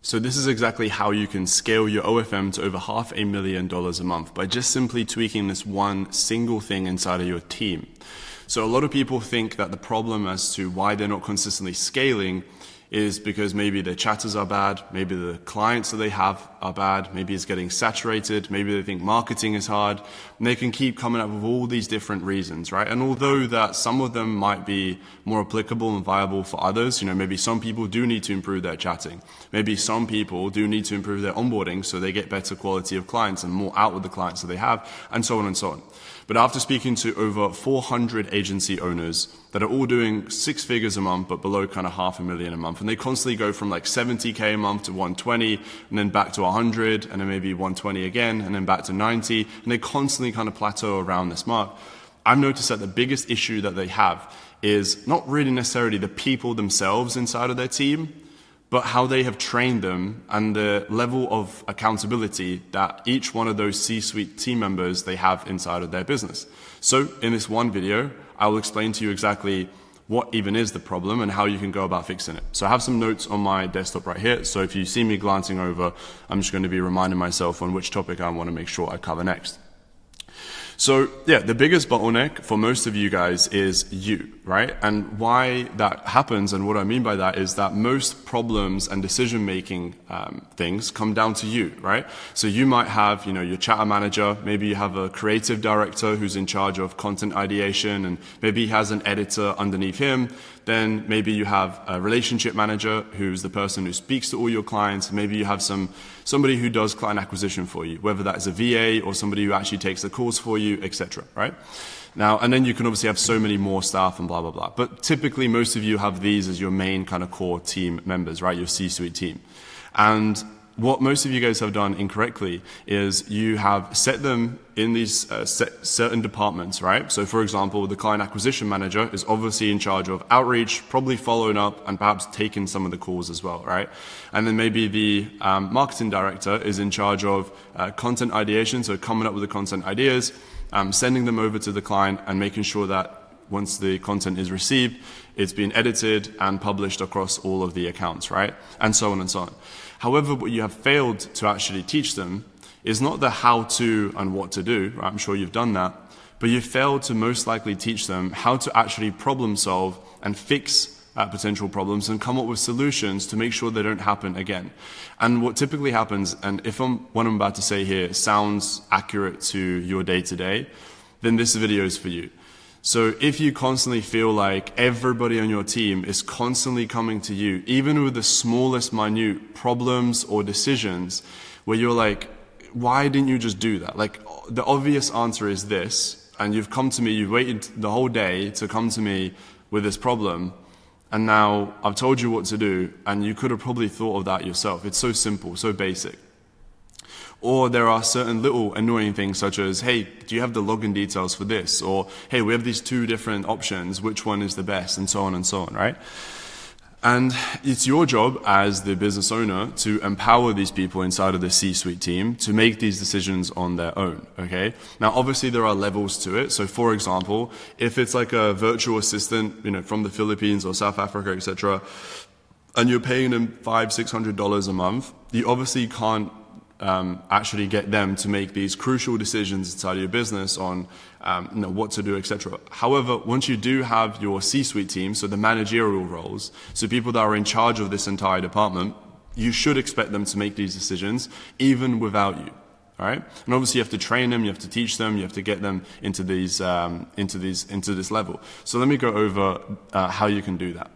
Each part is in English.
So this is exactly how you can scale your OFM to over $500,000 a month by just simply tweaking this one single thing inside of your team. So a lot of people think that the problem as to why they're not consistently scaling is because maybe their chatters are bad, maybe the clients that they have are bad, maybe it's getting saturated, maybe they think marketing is hard, and they can keep coming up with all these different reasons, right? And although that some of them might be more applicable and viable for others, maybe some people do need to improve their chatting. Maybe some people do need to improve their onboarding so they get better quality of clients and more out with the clients that they have, and so on and so on. But after speaking to over 400 agency owners that are all doing 6 figures a month, but below kind of $500,000 a month, and they constantly go from like 70K a month to 120, and then back to 100, and then maybe 120 again, and then back to 90, and they constantly kind of plateau around this mark. I've noticed that the biggest issue that they have is not really necessarily the people themselves inside of their team, but how they have trained them and the level of accountability that each one of those C-suite team members they have inside of their business. So in this one video, I will explain to you exactly what even is the problem and how you can go about fixing it. So I have some notes on my desktop right here. So if you see me glancing over, I'm just going to be reminding myself on which topic I want to make sure I cover next. So yeah, the biggest bottleneck for most of you guys is you, right? And why that happens and what I mean by that is that most problems and decision-making things come down to you, right? So you might have, your chatter manager, maybe you have a creative director who's in charge of content ideation and maybe he has an editor underneath him. Then maybe you have a relationship manager who's the person who speaks to all your clients. Maybe you have somebody who does client acquisition for you, whether that is a VA or somebody who actually takes the calls for you, etc. Right? Now, and then you can obviously have so many more staff and blah, blah, blah. But typically most of you have these as your main kind of core team members, right? Your C-suite team. And what most of you guys have done incorrectly is you have set them in these certain departments, right? So for example, the client acquisition manager is obviously in charge of outreach, probably following up and perhaps taking some of the calls as well, right? And then maybe the marketing director is in charge of content ideation, so coming up with the content ideas, sending them over to the client and making sure that once the content is received, it's been edited and published across all of the accounts, right? And so on and so on. However, what you have failed to actually teach them is not the how to and what to do, right? I'm sure you've done that, but you failed to most likely teach them how to actually problem solve and fix potential problems and come up with solutions to make sure they don't happen again. And what typically happens, and if what I'm about to say here sounds accurate to your day-to-day, then this video is for you. So if you constantly feel like everybody on your team is constantly coming to you, even with the smallest minute problems or decisions, where you're like, why didn't you just do that? Like, the obvious answer is this, and you've come to me, you've waited the whole day to come to me with this problem, and now I've told you what to do, and you could have probably thought of that yourself. It's so simple, so basic. Or there are certain little annoying things such as, hey, do you have the login details for this? Or, hey, we have these 2 different options, which one is the best? And so on, right? And it's your job as the business owner to empower these people inside of the C-suite team to make these decisions on their own, okay? Now, obviously, there are levels to it. So, for example, if it's like a virtual assistant, from the Philippines or South Africa, etc., and you're paying them $500-600 a month, you obviously can't actually get them to make these crucial decisions inside of your business on what to do, etc. However, once you do have your C-suite team, so the managerial roles, so people that are in charge of this entire department, you should expect them to make these decisions even without you. All right? And obviously you have to train them, you have to teach them, you have to get them into this level. So let me go over how you can do that.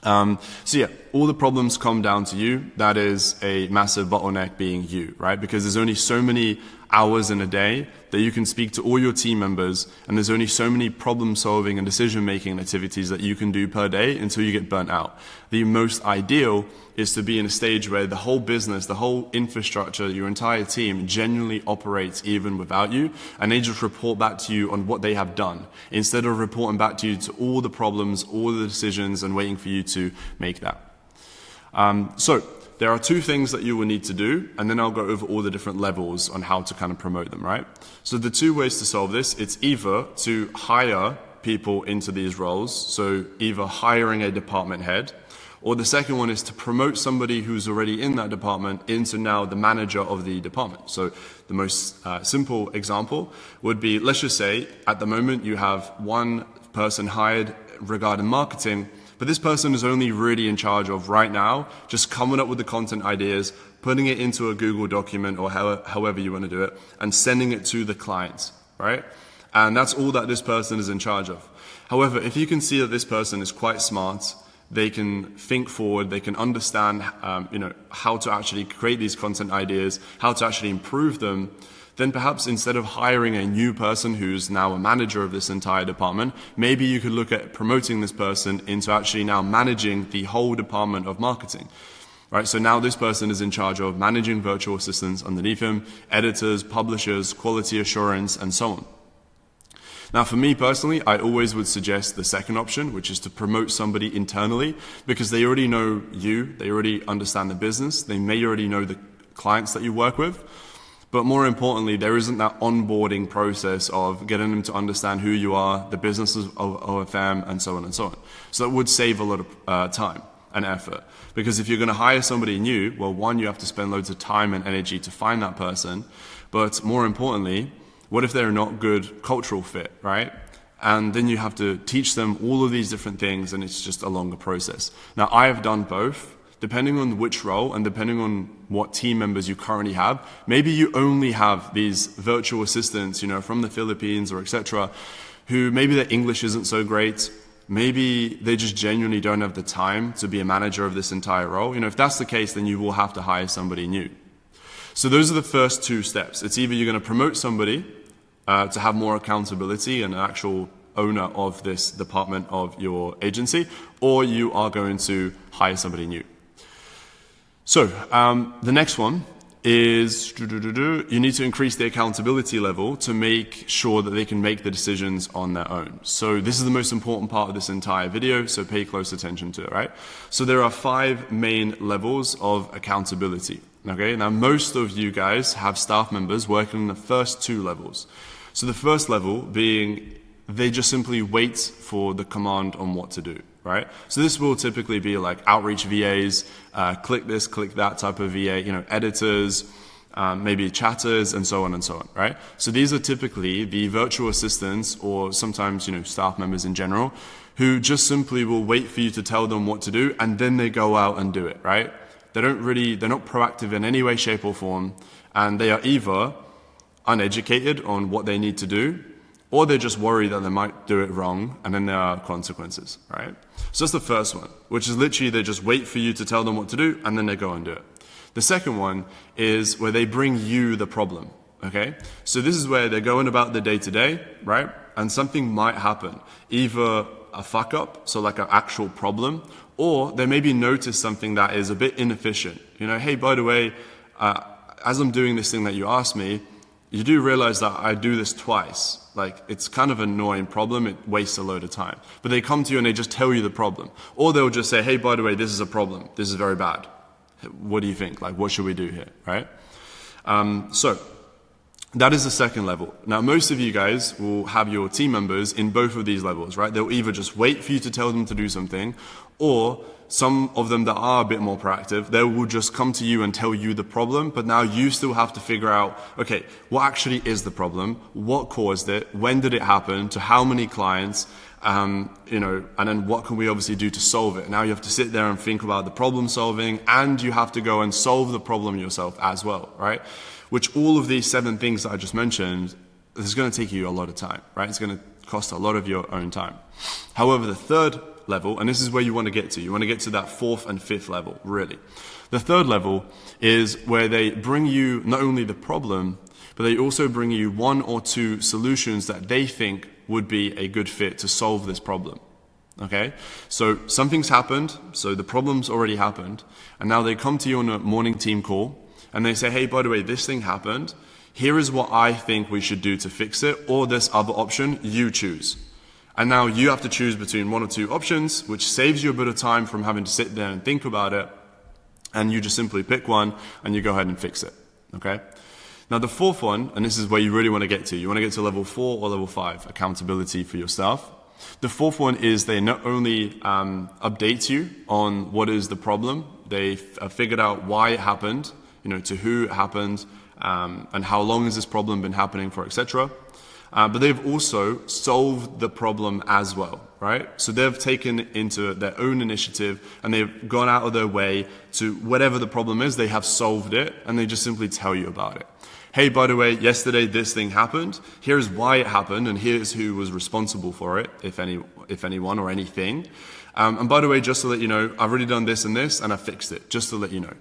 So yeah, all the problems come down to you. That is a massive bottleneck being you, right? Because there's only so many hours in a day that you can speak to all your team members, and there's only so many problem solving and decision making activities that you can do per day until you get burnt out. The most ideal is to be in a stage where the whole business, the whole infrastructure, your entire team genuinely operates even without you, and they just report back to you on what they have done, instead of reporting back to you to all the problems, all the decisions, and waiting for you to make that. So there are 2 things that you will need to do, and then I'll go over all the different levels on how to kind of promote them, right? So the 2 ways to solve this, it's either to hire people into these roles, so either hiring a department head, Or the second one is to promote somebody who's already in that department into now the manager of the department. So the most simple example would be, let's just say at the moment you have one person hired regarding marketing, but this person is only really in charge of right now just coming up with the content ideas, putting it into a Google document or however you want to do it, and sending it to the clients, right? And that's all that this person is in charge of. However, if you can see that this person is quite smart, they can think forward, they can understand how to actually create these content ideas, how to actually improve them, then perhaps instead of hiring a new person who's now a manager of this entire department, maybe you could look at promoting this person into actually now managing the whole department of marketing. Right, so now this person is in charge of managing virtual assistants underneath him, editors, publishers, quality assurance, and so on. Now, for me personally, I always would suggest the second option, which is to promote somebody internally, because they already know you, they already understand the business, they may already know the clients that you work with. But more importantly, there isn't that onboarding process of getting them to understand who you are, the businesses of OFM, and so on and so on. So that would save a lot of time and effort. Because if you're going to hire somebody new, well, one, you have to spend loads of time and energy to find that person. But more importantly, what if they're not good cultural fit, right? And then you have to teach them all of these different things, and it's just a longer process. Now, I have done both. Depending on which role and depending on what team members you currently have, maybe you only have these virtual assistants, from the Philippines or etc., who maybe their English isn't so great. Maybe they just genuinely don't have the time to be a manager of this entire role. If that's the case, then you will have to hire somebody new. So those are the first two steps. It's either you're going to promote somebody to have more accountability and an actual owner of this department of your agency, or you are going to hire somebody new. So the next one is you need to increase the accountability level to make sure that they can make the decisions on their own. So this is the most important part of this entire video, so pay close attention to it, right? So there are 5 main levels of accountability. Okay, now most of you guys have staff members working in the first 2 levels. So the first level being they just simply wait for the command on what to do, right? So this will typically be like outreach VAs, click this, click that type of VA, editors, maybe chatters, and so on, right? So these are typically the virtual assistants or sometimes, staff members in general who just simply will wait for you to tell them what to do and then they go out and do it, right? They're not proactive in any way, shape or form, and they are either uneducated on what they need to do, or they're just worried that they might do it wrong, and then there are consequences, right? So that's the first one, which is literally they just wait for you to tell them what to do, and then they go and do it. The second one is where they bring you the problem, okay? So this is where they're going about the day-to-day, right? And something might happen, either a fuck-up, so like an actual problem, or they maybe notice something that is a bit inefficient. Hey, by the way, as I'm doing this thing that you asked me, you do realize that I do this twice. Like, it's kind of an annoying problem, it wastes a load of time. But they come to you and they just tell you the problem. Or they'll just say, hey, by the way, this is a problem. This is very bad. What do you think? Like, what should we do here, right? So, that is the second level. Now, most of you guys will have your team members in both of these levels, right? They'll either just wait for you to tell them to do something, or some of them that are a bit more proactive, they will just come to you and tell you the problem, but now you still have to figure out, okay, what actually is the problem? What caused it? When did it happen? To how many clients? And then what can we obviously do to solve it? Now you have to sit there and think about the problem solving, and you have to go and solve the problem yourself as well, right? Which all of these 7 things that I just mentioned, this is going to take you a lot of time, right? It's going to cost a lot of your own time. However, the third level, and this is where you want to get to. You want to get to that 4th and 5th level, really. The third level is where they bring you not only the problem, but they also bring you 1 or 2 solutions that they think would be a good fit to solve this problem. Okay? So something's happened, so the problem's already happened, and now they come to you on a morning team call, and they say, hey, by the way, this thing happened. Here is what I think we should do to fix it, or this other option, you choose. And now you have to choose between 1 or 2 options, which saves you a bit of time from having to sit there and think about it. And you just simply pick one and you go ahead and fix it. Okay? Now the 4th one, and this is where you really want to get to. You want to get to level 4 or level 5, accountability for your staff. The fourth one is they not only update you on what is the problem, they figured out why it happened, to who it happened, and how long has this problem been happening for, etc. But they've also solved the problem as well, right? So they've taken into their own initiative and they've gone out of their way to whatever the problem is, they have solved it, and they just simply tell you about it. Hey, by the way, yesterday this thing happened. Here's why it happened, and here's who was responsible for it, if anyone or anything. And by the way, just to let you know, I've already done this and this, and I fixed it, just to let you know.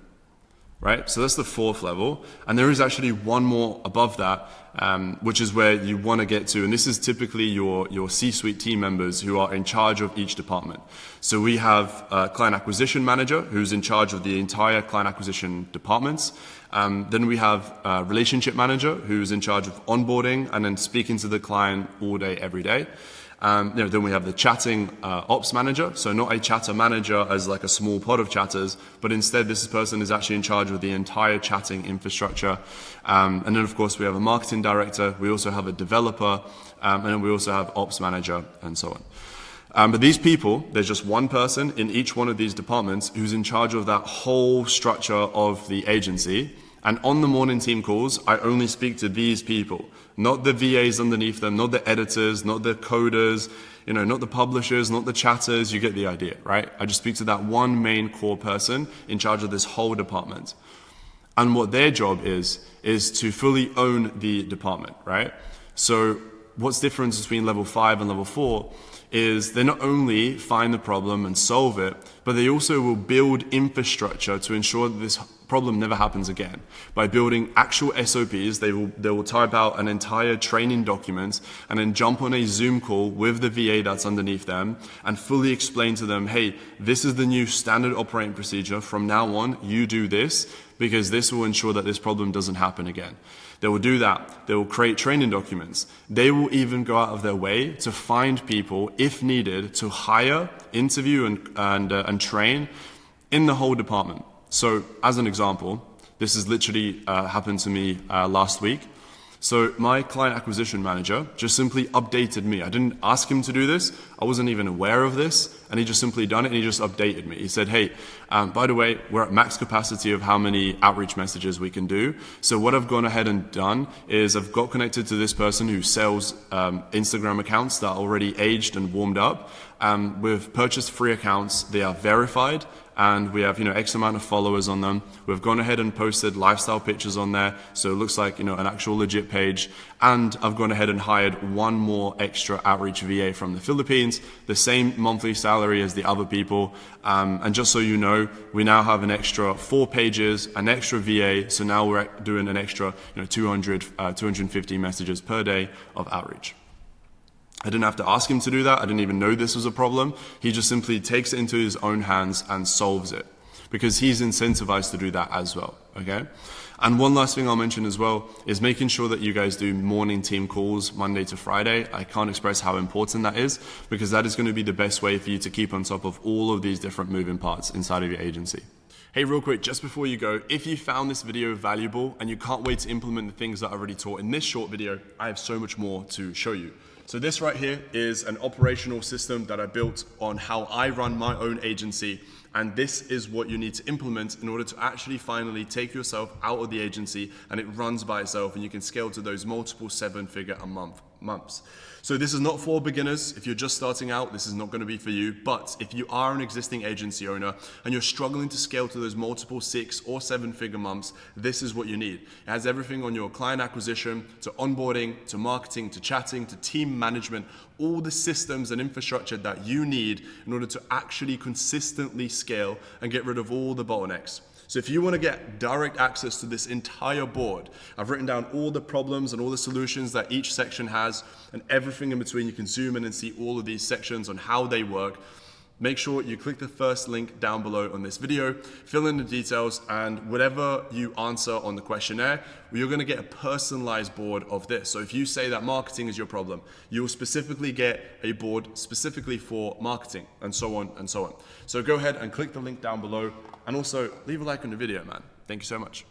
Right? So that's the fourth level. And there is actually one more above that, which is where you want to get to. And this is typically your C-suite team members who are in charge of each department. So we have a client acquisition manager who's in charge of the entire client acquisition departments. Then we have a relationship manager who's in charge of onboarding and then speaking to the client all day, every day. Then we have the chatting ops manager, so not a chatter manager as like a small pod of chatters, but instead this person is actually in charge of the entire chatting infrastructure. And then of course we have a marketing director, we also have a developer, and then we also have ops manager and so on. But these people, there's just one person in each one of these departments who's in charge of that whole structure of the agency. And on the morning team calls, I only speak to these people, not the VAs underneath them, not the editors, not the coders, not the publishers, not the chatters. You get the idea, right? I just speak to that one main core person in charge of this whole department. And what their job is to fully own the department, right? So what's the difference between level 5 and level 4 is they not only find the problem and solve it, but they also will build infrastructure to ensure that this problem never happens again. By building actual SOPs, they will type out an entire training document and then jump on a Zoom call with the VA that's underneath them and fully explain to them, hey, this is the new standard operating procedure. From now on, you do this because this will ensure that this problem doesn't happen again. They will do that. They will create training documents. They will even go out of their way to find people, if needed, to hire, interview, and train in the whole department. So, as an example, this has literally happened to me last week. So my client acquisition manager just simply updated me. I didn't ask him to do this. I wasn't even aware of this. And he just simply done it and he just updated me. He said, hey, by the way, we're at max capacity of how many outreach messages we can do. So what I've gone ahead and done is I've got connected to this person who sells Instagram accounts that are already aged and warmed up. We've purchased free accounts. They are verified. And we have, X amount of followers on them. We've gone ahead and posted lifestyle pictures on there. So it looks like, an actual legit page. And I've gone ahead and hired one more extra outreach VA from the Philippines, the same monthly salary as the other people. And just so you know, we now have an extra 4 pages, an extra VA. So now we're doing an extra, 250 messages per day of outreach. I didn't have to ask him to do that. I didn't even know this was a problem. He just simply takes it into his own hands and solves it because he's incentivized to do that as well, okay? And one last thing I'll mention as well is making sure that you guys do morning team calls Monday to Friday. I can't express how important that is because that is going to be the best way for you to keep on top of all of these different moving parts inside of your agency. Hey, real quick, just before you go, if you found this video valuable and you can't wait to implement the things that I already taught in this short video, I have so much more to show you. So this right here is an operational system that I built on how I run my own agency. And this is what you need to implement in order to actually finally take yourself out of the agency and it runs by itself and you can scale to those multiple 7-figure a months. So this is not for beginners. If you're just starting out, this is not going to be for you. But if you are an existing agency owner and you're struggling to scale to those multiple 6 or 7-figure months, this is what you need. It has everything on your client acquisition, to onboarding, to marketing, to chatting, to team management, all the systems and infrastructure that you need in order to actually consistently scale and get rid of all the bottlenecks. So if you want to get direct access to this entire board, I've written down all the problems and all the solutions that each section has and everything in between. You can zoom in and see all of these sections on how they work. Make sure you click the first link down below on this video, fill in the details, and whatever you answer on the questionnaire, you're going to get a personalized board of this. So if you say that marketing is your problem, you'll specifically get a board specifically for marketing and so on and so on. So go ahead and click the link down below and also leave a like on the video, man. Thank you so much.